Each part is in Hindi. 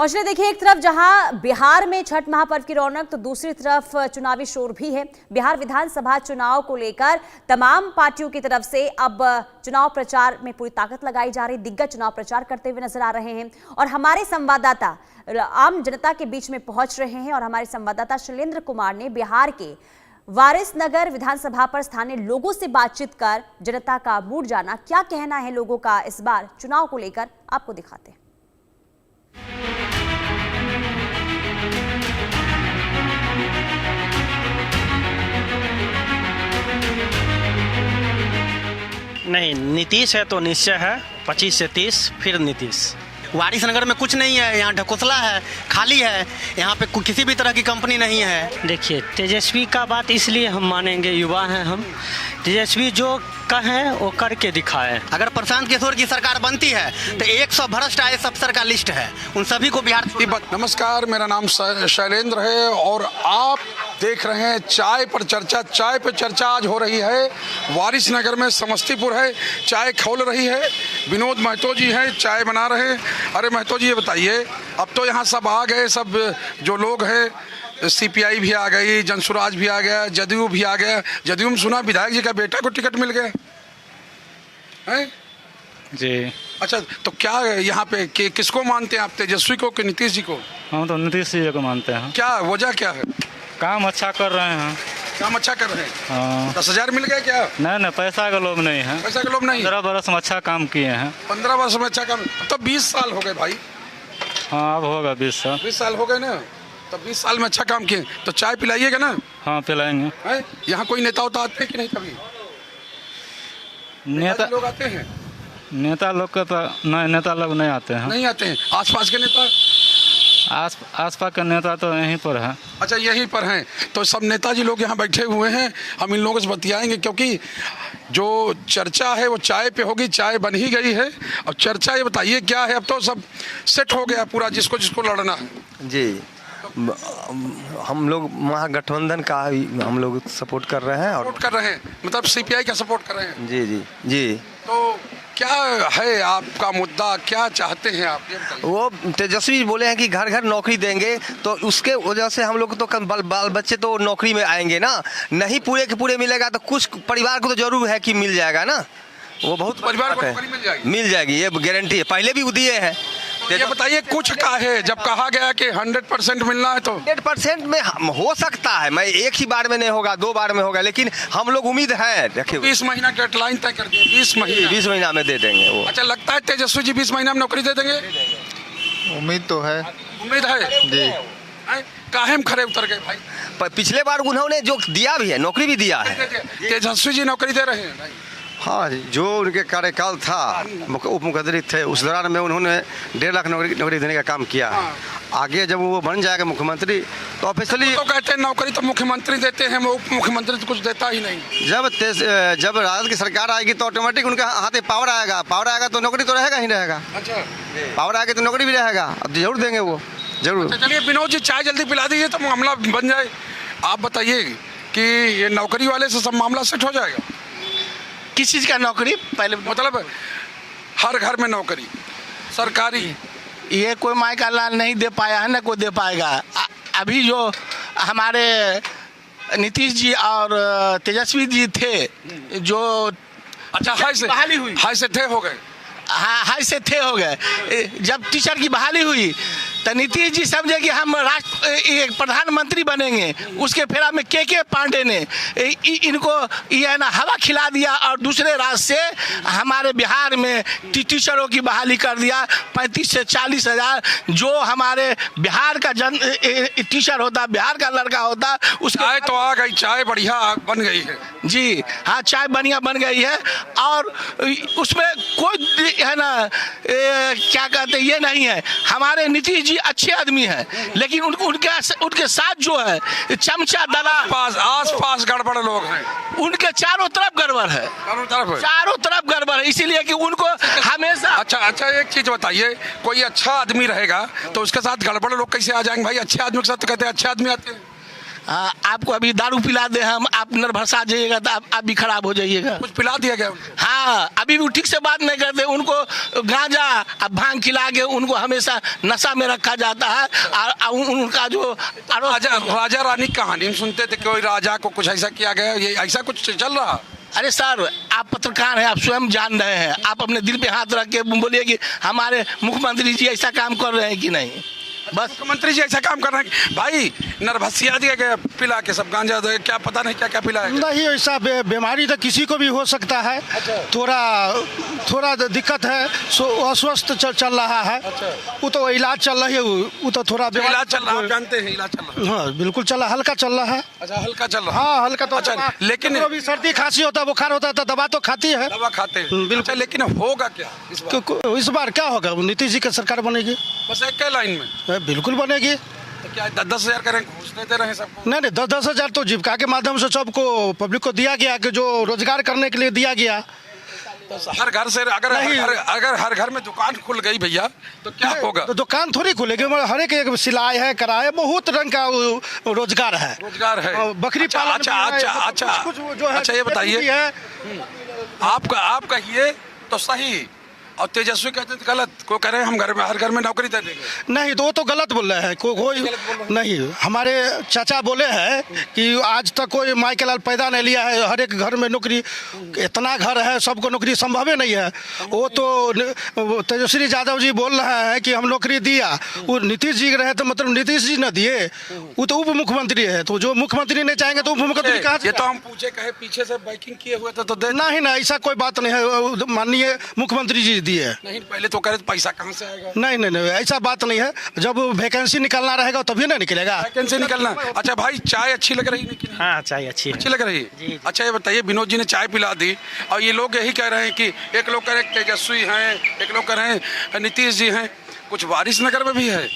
और चलिए देखिए, एक तरफ जहां बिहार में छठ महापर्व की रौनक तो दूसरी तरफ चुनावी शोर भी है। बिहार विधानसभा चुनाव को लेकर तमाम पार्टियों की तरफ से अब चुनाव प्रचार में पूरी ताकत लगाई जा रही, दिग्गज चुनाव प्रचार करते हुए नजर आ रहे हैं। और हमारे संवाददाता आम जनता के बीच में पहुंच रहे हैं और हमारे संवाददाता शैलेंद्र कुमार ने बिहार के वारिसनगर विधानसभा पर स्थानीय लोगों से बातचीत कर जनता का मूड जाना, क्या कहना है लोगों का इस बार चुनाव को लेकर, आपको दिखाते हैं। नहीं, नीतीश है तो निश्चय है, 25 से 30 फिर नीतीश। वारिसनगर में कुछ नहीं है, यहाँ ढकोसला है, खाली है, यहाँ पे किसी भी तरह की कंपनी नहीं है। देखिए, तेजस्वी का बात इसलिए हम मानेंगे, युवा हैं हम, तेजस्वी जो कहें वो करके दिखाए। अगर प्रशांत किशोर की सरकार बनती है तो 100 भ्रष्ट IAS अफसर का लिस्ट है, उन सभी को बिहार। नमस्कार, मेरा नाम शैलेंद्र है और आप देख रहे हैं चाय पर चर्चा। चाय पर चर्चा आज हो रही है वारिसनगर में, समस्तीपुर है। चाय खोल रही है, विनोद महतो जी हैं, चाय बना रहे हैं। अरे महतो जी, ये बताइए, अब तो यहाँ सब आ गए, सब जो लोग हैं, CPI भी आ गई, जनसुराज भी आ गया, जदयू भी आ गया। जदयू में सुना विधायक जी का बेटा को टिकट मिल गया है जी। अच्छा, तो क्या यहाँ पे किसको मानते हैं आप, तेजस्वी को कि नीतीश जी को? हम तो नीतीश जी को मानते हैं। क्या वजह क्या है? काम अच्छा कर रहे हैं। काम अच्छा कर रहे हैं। हाँ। 10,000 मिल गया क्या? नहीं, पैसा का लोभ नहीं है। पैसा का लोभ नहीं। 15 वर्ष में अच्छा काम किए हैं। 15 वर्ष में अच्छा काम, अब तो 20 साल हो गए भाई। हाँ, अब होगा 20 साल। 20 साल हो गए ना, तो 20 साल में अच्छा काम किए, तो चाय पिलाइएगा ना? हाँ, पिलाएंगे। यहाँ कोई नेता होता आते हैं कि नहीं? कभी नेता लोग आते हैं? नेता लोग का तो नहीं, नेता लोग नहीं आते हैं। नहीं आते हैं। आसपास के नेता? आसपास के नेता तो यहीं पर है। अच्छा, यहीं पर हैं। तो सब नेताजी लोग यहाँ बैठे हुए हैं, हम इन लोगों से बतियाएंगे, क्योंकि जो चर्चा है वो चाय पे होगी। चाय बन ही गई है, अब चर्चा ये बताइए क्या है। अब तो सब सेट हो गया पूरा, जिसको जिसको लड़ना है। जी, हम लोग महागठबंधन का हम लोग सपोर्ट कर रहे हैं। और सपोर्ट कर रहे हैं, मतलब CPI का सपोर्ट कर रहे हैं। जी जी जी। तो क्या है आपका मुद्दा, क्या चाहते हैं आप, ये बताइए। वो तेजस्वी बोले हैं कि घर घर नौकरी देंगे, तो उसके वजह से हम लोग तो बाल बच्चे तो नौकरी में आएंगे ना। नहीं पूरे के पूरे मिलेगा तो कुछ परिवार को तो जरूर है कि मिल जाएगा ना। वो बहुत परिवार को नौकरी मिल जाएगी, ये गारंटी है, पहले भी दिए हैं। ये बताइए, कुछ का है, जब कहा गया कि 100% मिलना है तो 100% में हो सकता है, मैं एक ही बार में नहीं होगा, 2 बार में होगा, लेकिन हम लोग उम्मीद है। देखिए, 20 महीना डेडलाइन तय कर दिया, 20 महीना में दे देंगे वो। अच्छा, लगता है तेजस्वी जी 20 महीना में नौकरी दे देंगे? उम्मीद तो है। उम्मीद है जी। काहे में खड़े उतर गए भाई? पिछले बार उन्होंने जो दिया भी है, नौकरी भी दिया है। तेजस्वी जी नौकरी दे रहे हैं भाई। हाँ, जो उनके कार्यकाल था, उप मुख्यमंत्री थे, उस दौरान में उन्होंने 1.5 लाख नौकरी देने का काम किया है। आगे जब वो बन जाएगा मुख्यमंत्री तो ऑफिशियली तो कहते हैं नौकरी तो मुख्यमंत्री देते हैं, वो उप मुख्यमंत्री तो कुछ देता ही नहीं। जब राजद की सरकार आएगी तो ऑटोमेटिक उनके हाथ में पावर आएगा तो नौकरी तो रहेगा ही रहेगा। अच्छा, पावर आएगी तो नौकरी भी रहेगा, अब जरूर देंगे वो, जरूर। चलिए विनोद जी, चाय जल्दी पिला दीजिए तो मामला बन जाए। आप बताइए कि ये नौकरी वाले से सब मामला सेट हो जाएगा? किस चीज़ का नौकरी? पहले मतलब हर घर में नौकरी सरकारी। ये कोई माई का लाल नहीं दे पाया है, ना कोई दे पाएगा। अभी जो हमारे नीतीश जी और तेजस्वी जी थे, जो अच्छा हाई से थे हो गए। हाँ, हाई से थे हो गए। जब टीचर की बहाली हुई तो नीतीश जी समझे कि हम प्रधानमंत्री बनेंगे, उसके फेरा में के पांडे ने इनको ये ना हवा खिला दिया और दूसरे राज्य से हमारे बिहार में टीचरों की बहाली कर दिया। 35 से 40 हज़ार जो हमारे बिहार का टीचर होता, बिहार का लड़का होता, उसकी चाय तो आ गई, चाय बढ़िया बन गई है। जी हाँ, चाय बढ़िया बन गई है और उसमें कोई है ना क्या कहते ये नहीं है। हमारे नीतीश जी अच्छे आदमी हैं, लेकिन उनके साथ जो है चमचा दला आस-पास गड़बड़ लोग हैं, उनके चारों तरफ गड़बड़ है, चारों तरफ गड़बड़ है, इसीलिए कि उनको हमेशा। अच्छा, एक चीज बताइए, कोई अच्छा आदमी रहेगा तो उसके साथ गड़बड़ लोग कैसे आ जाएंगे भाई? अच्छे आदमी के साथ तो कहते हैं अच्छे आदमी आते हैं। आपको अभी दारू पिला दे हम, आप नरभसा जाइएगा तो आप भी खराब हो जाइएगा। कुछ पिला दिया गया उनको? हाँ, अभी भी ठीक से बात नहीं करते, उनको गांजा अब भांग खिला के उनको हमेशा नशा में रखा जाता है। और उनका जो राजा रानी की कहानी हम सुनते थे, कोई राजा को कुछ ऐसा किया गया, ये ऐसा कुछ चल रहा? अरे सर, आप पत्रकार हैं, आप स्वयं जान रहे हैं, आप अपने दिल पे हाथ रख के बोलिए कि हमारे मुख्यमंत्री जी ऐसा काम कर रहे हैं कि नहीं। बस मुख्यमंत्री जी ऐसा काम कर रहे हैं भाई, नरभसिया दिया गया पिला के, सब गांजा दे, क्या पता नहीं क्या क्या पिलाया गया। नहीं, ऐसा बीमारी तो किसी को भी हो सकता है। थोड़ा दिक्कत है, अस्वस्थ चल रहा है। वो तो इलाज चल रही है, वो तो थोड़ा इलाज चल रहा है, आप जानते हैं इलाज चल रहा है? हाँ बिल्कुल चल रहा, हल्का चल रहा है। अच्छा, हल्का चल रहा है। हाँ हल्का तो अच्छा, लेकिन भी सर्दी खांसी होता है, बुखार होता है तो दवा तो खाती है, दवा खाते हैं बिल्कुल। अच्छा, लेकिन होगा क्या इस बार क्या होगा? नीतीश जी की सरकार बनेगी, बस एक लाइन में बिल्कुल बनेगी। तो क्या 10,000 करेंगे, घूस देते रहे सबको? नहीं 10,000 तो जीविका के माध्यम से सबको पब्लिक को दिया गया, कि जो रोजगार करने के लिए दिया गया। तो हर घर से अगर हर घर में दुकान खुल गई भैया तो क्या होगा? तो दुकान थोड़ी खुलेगी, हर एक सिलाई है, कराए, बहुत रंग का रोजगार है। बकरी पालन। अच्छा, जो है, अच्छा ये बताइए, आप कहिए तो सही और तेजस्वी कहते हैं गलत, को कह रहे हैं हम हर घर में नौकरी दे देंगे। नहीं, तो वो तो गलत बोल रहे हैं, कोई नहीं। हमारे चाचा बोले हैं कि आज तक कोई माई के लाल पैदा नहीं लिया है, हर एक घर में नौकरी, इतना घर है सबको नौकरी संभव ही नहीं है। वो तो तेजस्वी यादव जी बोल रहे हैं कि हम नौकरी दिया, वो नीतीश जी रहे तो मतलब नीतीश जी न दिए, वो तो उप मुख्यमंत्री है, तो जो मुख्यमंत्री नहीं चाहेंगे तो उप मुख्यमंत्री कहाँ से? ये तो हम पूछे कहे पीछे से बाइकिंग किए हुए थे तो दे नहीं, ऐसा कोई बात नहीं है, माननीय मुख्यमंत्री जी दिए। नहीं, पहले तो कह रहे पैसा कहाँ से आएगा? नहीं, ऐसा बात नहीं है, जब वैकेंसी निकलना रहेगा तभी ना निकलेगा। वैकेंसी निकलना। अच्छा भाई, चाय अच्छी लग रही है? हाँ, चाय अच्छी लग रही है। अच्छा ये बताइए, विनोद जी ने चाय पिला दी और ये लोग यही कह रहे हैं कि एक लोग कह रहे हैं तेजस्वी हैं, एक लोग कह रहे हैं नीतीश जी हैं, कुछ वारिस नगर में भी है।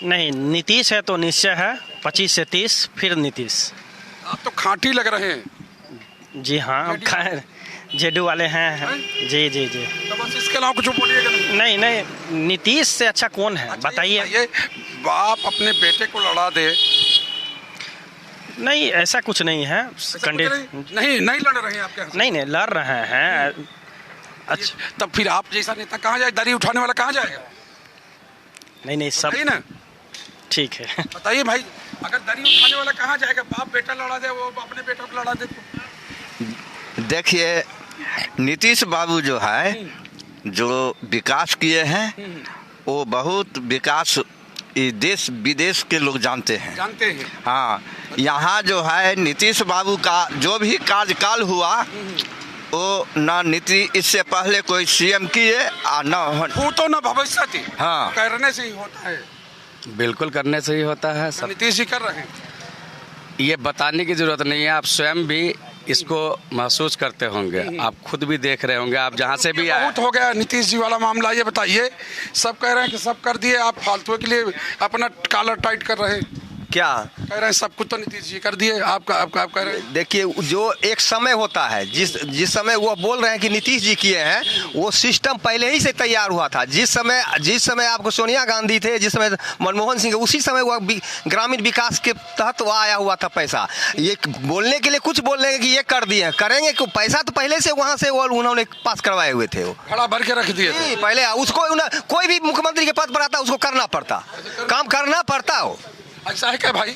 नहीं, नीतीश है तो निश्चय है, 25 से 30 फिर नीतीश। आप तो खांटी लग रहे हैं। जी हाँ, जेडू वाले हैं। जी। तो बस इसके अलावा कुछ बोलिएगा? नहीं, नीतीश से अच्छा कौन है? अच्छा, बताइए। बाप अपने बेटे को लड़ा दे? नहीं, ऐसा कुछ नहीं है। नहीं लड़ रहे हैं आपके? नहीं, लड़ रहे हैं। अच्छा, तब फिर आप जैसा नेता कहाँ जाए? दरी उठाने वाला कहाँ जाएगा? नहीं, सब ना ठीक है। बताइए भाई, अगर दरी उठाने वाला कहाँ जाएगा? बाप बेटा लड़ा दे, वो अपने बेटों को लड़ा दे। देखिए, नीतीश बाबू जो है, जो विकास किए हैं, वो बहुत विकास देश विदेश के लोग जानते हैं। हाँ, यहाँ जो है नीतीश बाबू का जो भी कार्यकाल हुआ, वो ना नीति इससे पहले कोई सीएम किए और न भविष्य थी। हाँ, करने से ही होता है। बिल्कुल करने से ही होता है सब। नीतीश जी कर रहे हैं, ये बताने की जरूरत नहीं है, आप स्वयं भी इसको महसूस करते होंगे, आप खुद भी देख रहे होंगे, आप जहाँ से भी आए। बहुत हो गया नीतीश जी वाला मामला, ये बताइए, सब कह रहे हैं कि सब कर दिए, आप फालतू के लिए अपना कॉलर टाइट कर रहे हैं। क्या कह रहे हैं? सब कुछ तो नीतीश जी कर दिए, आप कह रहे हैं। देखिए, जो एक समय होता है, जिस समय वो बोल रहे हैं कि नीतीश जी किए हैं, वो सिस्टम पहले ही से तैयार हुआ था। जिस समय आपको सोनिया गांधी थे, जिस समय मनमोहन सिंह, उसी समय वो ग्रामीण विकास के तहत वो आया हुआ था पैसा। ये बोलने के लिए कुछ बोल रहे हैं कि ये कर दिए, करेंगे कि पैसा तो पहले से वहाँ से वो उन्होंने पास करवाए हुए थे, वो खड़ा भर के रख दिए थे पहले। उसको कोई भी मुख्यमंत्री के पद पर आता, उसको करना पड़ता, काम करना पड़ता हो। ऐसा है क्या भाई?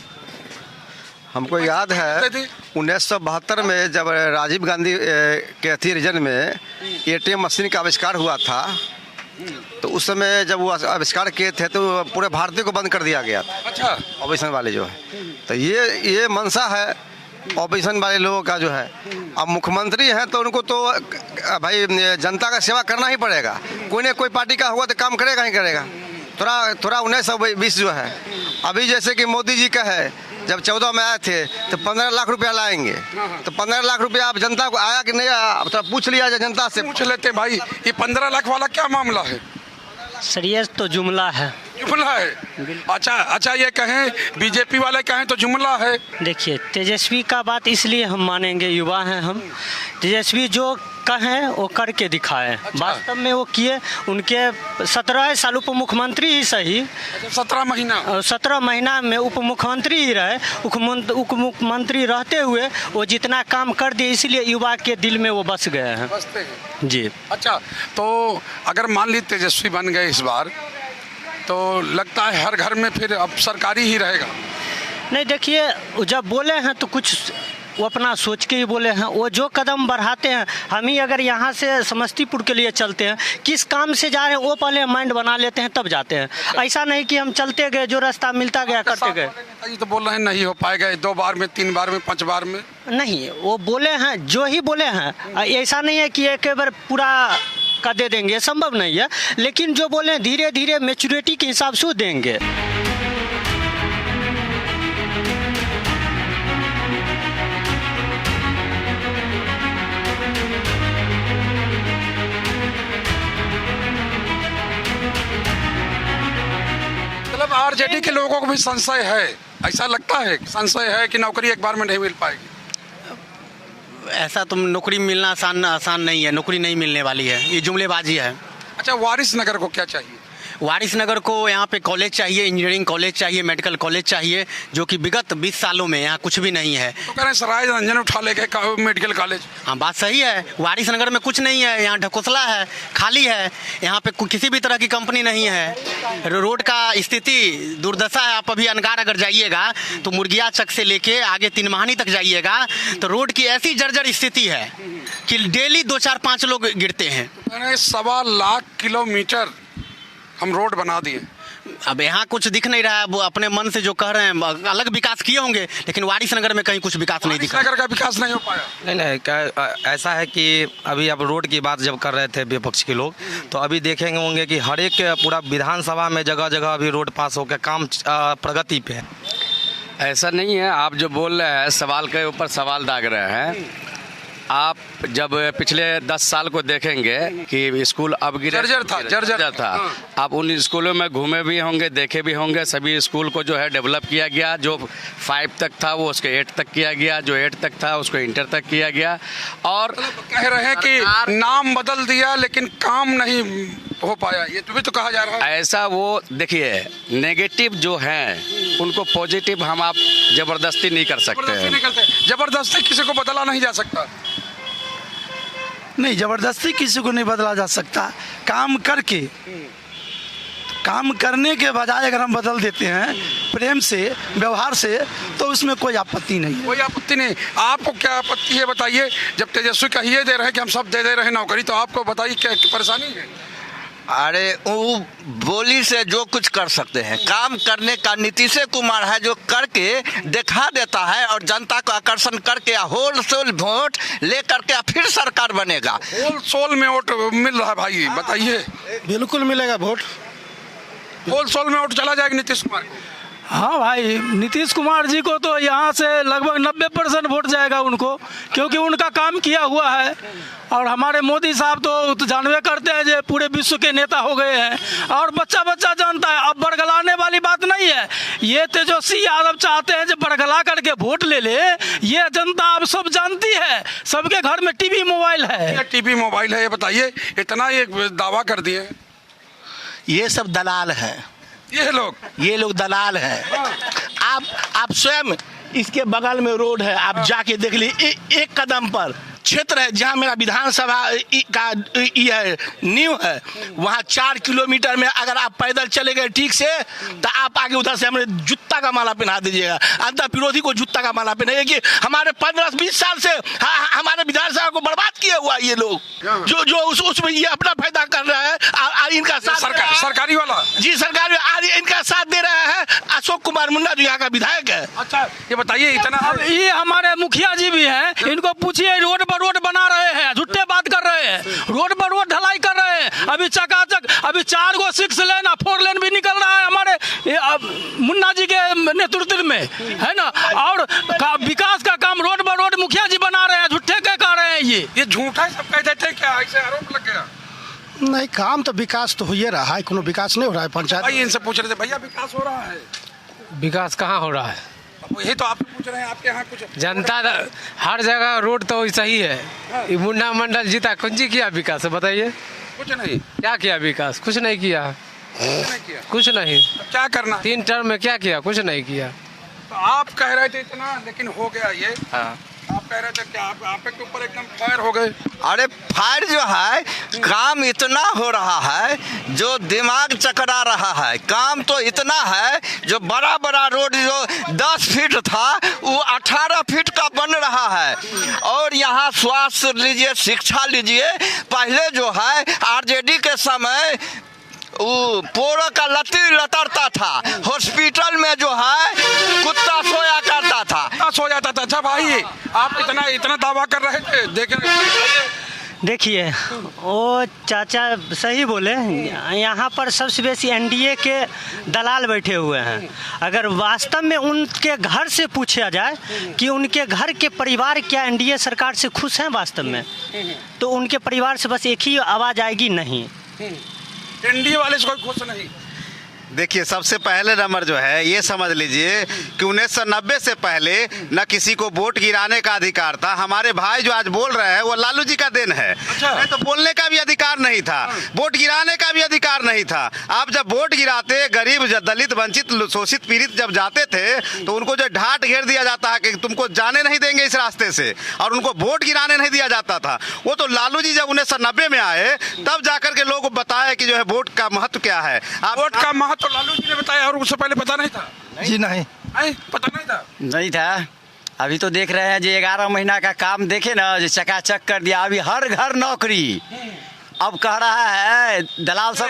हमको याद है 1972 में जब राजीव गांधी के रीजन में एटीएम मशीन का आविष्कार हुआ था, तो उस समय जब वो आविष्कार किए थे तो पूरे भारतीय को बंद कर दिया गया था। अच्छा, ऑपोजिशन वाले जो है, तो ये मंशा है ऑपोजिशन वाले लोगों का जो है। अब मुख्यमंत्री हैं तो उनको तो भाई जनता का सेवा करना ही पड़ेगा, कोई न कोई पार्टी का होगा तो काम करेगा ही करेगा। थोड़ा 1920 जो है, अभी जैसे कि मोदी जी का है, जब 14 में आए थे तो 15 लाख रुपया लाएंगे, तो 15 लाख रुपया आप जनता को आया कि नहीं आया, अब थोड़ा पूछ लिया जाए, जनता से पूछ लेते भाई। ये 15 लाख वाला क्या मामला है? सर, ये तो जुमला है। जुमला है। अच्छा ये कहें बीजेपी वाले कहें तो जुमला है। देखिए, तेजस्वी का बात इसलिए हम मानेंगे, युवा हैं हम। तेजस्वी जो कहें वो करके दिखाए। वास्तव में वो किए। उनके 17 साल उप मुख्यमंत्री ही सही, 17 महीना में उप मुख्यमंत्री ही रहे। उप मुख्यमंत्री रहते हुए वो जितना काम कर दिए, इसलिए युवा के दिल में वो बस गए हैं। बसते हैं जी। अच्छा, तो अगर मान ली तेजस्वी बन गए इस बार, तो लगता है हर घर में फिर अब सरकारी ही रहेगा। नहीं, देखिए, जब बोले हैं तो कुछ वो अपना सोच के ही बोले हैं। वो जो कदम बढ़ाते हैं, हम ही अगर यहाँ से समस्तीपुर के लिए चलते हैं, किस काम से जा रहे हैं वो पहले माइंड बना लेते हैं तब जाते हैं। ऐसा नहीं कि हम चलते गए, जो रास्ता मिलता गया करते गए। नेताजी तो बोल रहे हैं नहीं हो पाएगा 2 बार में, 3 बार में, 5 बार में। नहीं, वो बोले हैं जो ही बोले हैं। ऐसा नहीं है कि एक बार पूरा का दे देंगे, संभव नहीं है। लेकिन जो बोले धीरे धीरे मैच्योरिटी के हिसाब से देंगे। मतलब आरजेडी के लोगों को भी संशय है, ऐसा लगता है, संशय है कि नौकरी एक बार में नहीं मिल पाएगी। ऐसा तो नौकरी मिलना आसान नहीं है, नौकरी नहीं मिलने वाली है, ये जुमलेबाजी है। अच्छा, वारिस नगर को क्या चाहिए? वारिस नगर को यहाँ पे कॉलेज चाहिए, इंजीनियरिंग कॉलेज चाहिए, मेडिकल कॉलेज चाहिए, जो कि विगत 20 सालों में यहाँ कुछ भी नहीं है। तो कह रहे हैं सराय रंजन उठा ले गए मेडिकल कॉलेज। हाँ, बात सही है। वारिस नगर में कुछ नहीं है, यहाँ ढकोसला है, खाली है। यहाँ पे किसी भी तरह की कंपनी नहीं है। रोड का स्थिति दुर्दशा है। आप अभी अनगार अगर जाइएगा तो मुर्गिया चक से लेके आगे 3 महानी तक जाइएगा तो रोड की ऐसी जर्जर स्थिति है कि डेली 2, 4, 5 लोग गिरते हैं। 1.25 लाख किलोमीटर हम रोड बना दिए। अब यहाँ कुछ दिख नहीं रहा है। वो अपने मन से जो कह रहे हैं अलग विकास किए होंगे, लेकिन वारिस नगर में कहीं कुछ विकास नहीं दिखा। नगर का विकास नहीं हो पाया। नहीं, ऐसा है कि अभी अब रोड की बात जब कर रहे थे विपक्ष के लोग, तो अभी देखेंगे होंगे कि हर एक पूरा विधानसभा में जगह जगह अभी रोड पास होकर काम प्रगति पे है। ऐसा नहीं है। आप जो बोल रहे हैं, सवाल के ऊपर सवाल दाग रहे हैं। आप जब पिछले 10 साल को देखेंगे कि स्कूल अपग्रेड जर्जर था। आप उन स्कूलों में घूमे भी होंगे, देखे भी होंगे। सभी स्कूल को जो है डेवलप किया गया। जो 5 तक था वो उसके 8 तक किया गया, जो 8 तक था उसको इंटर तक किया गया। और कह रहे हैं कि नाम बदल दिया लेकिन काम नहीं हो पाया, ये तो भी तो कहा जा रहा है। ऐसा वो देखिए, नेगेटिव जो हैं उनको पॉजिटिव हम आप जबरदस्ती नहीं कर सकते हैं। जबरदस्ती किसी को बदला नहीं जा सकता। नहीं, ज़बरदस्ती किसी को नहीं बदला जा सकता। काम करके, काम करने के बजाय अगर हम बदल देते हैं प्रेम से, व्यवहार से, तो उसमें कोई आपत्ति नहीं है। कोई आपत्ति नहीं। आपको क्या आपत्ति है बताइए? जब तेजस्वी कहिए दे रहे हैं कि हम सब दे रहे हैं नौकरी, तो आपको बताइए क्या परेशानी है? अरे वो बोली से जो कुछ कर सकते हैं, काम करने का नीतीश कुमार है जो करके दिखा देता है और जनता को आकर्षण करके होलसेल वोट ले करके फिर सरकार बनेगा। होलसेल में वोट मिल रहा है भाई, बताइए। बिल्कुल मिलेगा वोट, होलसेल में वोट चला जाएगा नीतीश कुमार को। हाँ भाई, नीतीश कुमार जी को तो यहाँ से लगभग 90% वोट जाएगा उनको, क्योंकि उनका काम किया हुआ है। और हमारे मोदी साहब तो जानवे करते हैं जो पूरे विश्व के नेता हो गए हैं और बच्चा बच्चा जानता है। अब बड़गलाने वाली बात नहीं है। ये तेजस्वी यादव चाहते हैं जो बड़गला करके वोट ले ले, ये जनता अब सब जानती है। सबके घर में टीवी मोबाइल है। टीवी मोबाइल है, ये बताइए, इतना ये दावा कर दिए। ये सब दलाल है। ये लोग दलाल हैं। आप स्वयं इसके बगल में रोड है, आप जाके देख लीजिए। एक कदम पर क्षेत्र है जहां मेरा विधानसभा का ये नींव है, वहां 4 किलोमीटर में अगर आप पैदल चले गए ठीक से, तो आप आगे उधर से हमें जूता का माला पहना दीजिएगा। अंतर विरोधी को जूता का माला पहनाइए कि हमारे 15-20 साल से हमारे विधानसभा को बर्बाद किए हुआ ये लोग, जो उसमें ये अपना फायदा कर रहा है। इनका साथ सरकारी वाला, जी सरकारी, इनका साथ दे रहा है अशोक कुमार मुन्ना जो यहाँ का विधायक है। अच्छा, ये बताइए, इतना ये हमारे मुखिया जी भी हैं, इनको पूछिए, रोड बना रहे हैं, झूठे बात कर रहे हैं। रोड पर रोड ढलाई कर रहे हैं। अभी चकाचक, अभी 4 गो 6 लेन, 4 लेन भी निकल रहा है हमारे मुन्ना जी के नेतृत्व में, है ना। और विकास का काम रोड पर रोड मुखिया जी बना रहे हैं। झूठे क्या कह रहे हैं? ये झूठा सब कह देते हैं क्या? ऐसे आरोप लग गया। नहीं, काम तो विकास तो हो ही रहा है, कोनो विकास नहीं हो रहा है पंचायत। भाई इनसे पूछ रहे थे, भैया विकास हो रहा है? विकास कहाँ हो रहा है? यही तो आपसे पूछ रहे हैं, आपके यहाँ कुछ जनता हर जगह रोड तो सही है। ये मुन्ना मंडल जीता, कौन सी किया विकास बताइए? कुछ नहीं। क्या किया विकास? कुछ नहीं किया, कुछ नहीं। क्या करना? 3 टर्म में क्या किया? कुछ नहीं किया। तो आप कह रहे थे इतना, लेकिन हो गया ये। आप कह रहे थे क्या आप के ऊपर एकदम फायर हो गए? अरे फायर जो है, काम इतना हो रहा है जो दिमाग चकरा रहा है। काम तो इतना है जो बड़ा बड़ा रोड जो 10 फीट था वो 18 फीट का बन रहा है। और यहाँ स्वास्थ्य लीजिए, शिक्षा लीजिए, पहले जो है आरजेडी के समय वो पोरो का लतरता था। हॉस्पिटल में जो है कुत्ता सोया करता था, सो जाता था। अच्छा भाई, आप इतना दावा कर रहे थे, देखिए वो चाचा सही बोले। यहाँ पर सबसे बेसी एनडीए के दलाल बैठे हुए हैं। अगर वास्तव में उनके घर से पूछा जाए कि उनके घर के परिवार क्या एनडीए सरकार से खुश हैं वास्तव में, तो उनके परिवार से बस एक ही आवाज़ आएगी, नहीं। एनडीए वाले से कोई खुश नहीं। देखिए, सबसे पहले नंबर जो है ये समझ लीजिए कि 1990 से पहले न किसी को वोट गिराने का अधिकार था। हमारे भाई जो आज बोल रहे हैं वो लालू जी का देन है। नहीं तो बोलने का भी अधिकार नहीं था, वोट गिराने का भी अधिकार नहीं था। आप जब वोट गिराते, गरीब दलित वंचित शोषित पीड़ित जब जाते थे तो उनको जो ढाट घेर दिया जाता है कि तुमको जाने नहीं देंगे इस रास्ते से, और उनको वोट गिराने नहीं दिया जाता था। वो तो लालू जी जब 1990 में आए तब जाकर के लोग बताए कि जो है वोट का महत्व क्या है। वोट का महत्व तो लालू जी ने बताया, और उससे पहले पता नहीं था? जी नहीं, पता नहीं था। नहीं था। अभी तो देख रहे हैं जो 11 महीना का काम देखे ना, जो चकाचक कर दिया। अभी हर घर नौकरी। अब कह रहा है दलाल सब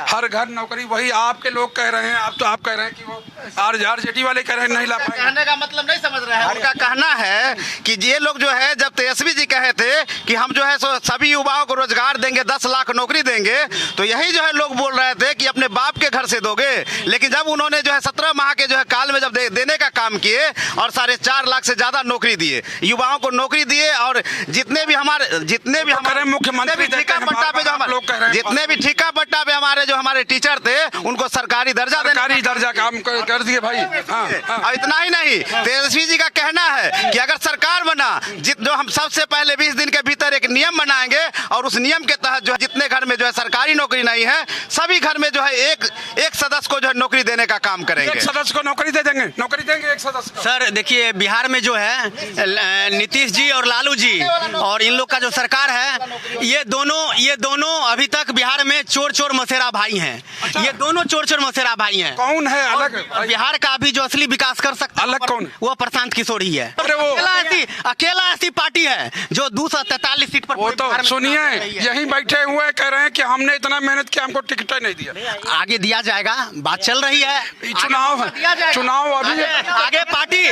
हर घर नौकरी। वही आपके लोग कह रहे हैं, आप कह रहे हैं कि वो आरजेडी वाले कह रहे हैं नहीं ला पाएंगे। कहने का मतलब नहीं समझ रहे हैं। उनका कहना है कि ये लोग जो है, जब तेजस्वी जी कहे थे कि हम जो है सभी युवाओं को रोजगार देंगे, 10 लाख नौकरी देंगे, तो यही जो है लोग बोल रहे थे कि अपने बाप के घर से दोगे। लेकिन जब उन्होंने जो है 17 माह के जो है काल में जब देने का काम किए और 4.5 लाख से ज्यादा नौकरी दिए, युवाओं को नौकरी दिए, और जितने भी हमारे मुख्यमंत्री ठेका पट्टा पे जो हमारे जितने भी ठेका पट्टा पे हमारे टीचर थे उनको सरकारी दर्जा काम कर दिए भाई। और इतना ही नहीं, तेजस्वी जी का कहना है कि अगर सरकार बना, जो हम सबसे पहले 20 दिन के भीतर एक नियम बनाएंगे, और उस नियम के तहत जो है जितने घर में जो है सरकारी नौकरी नहीं है, सभी घर में जो है एक सदस्य को जो है नौकरी देने का काम करेंगे। एक सदस्य को नौकरी देंगे एक सदस्य को। सर देखिए, बिहार में जो है नीतीश जी और लालू जी और इन लोग का जो सरकार है, ये दोनों अभी तक बिहार में चोर मसेरा भाई हैं। अच्छा। ये दोनों चोर मसेरा भाई हैं। कौन है अलग? बिहार का अभी जो असली विकास कर सकता है अलग कौन? वो प्रशांत किशोर ही है। अरे वो अकेला ऐसी पार्टी है जो 243 सीट पर। वो तो सुनिए, यहीं बैठे हुए कह रहे हैं कि हमने इतना मेहनत किया, हमको टिकट नहीं दिया। आगे दिया जाएगा, बात चल रही है। चुनाव अभी आगे पार्टी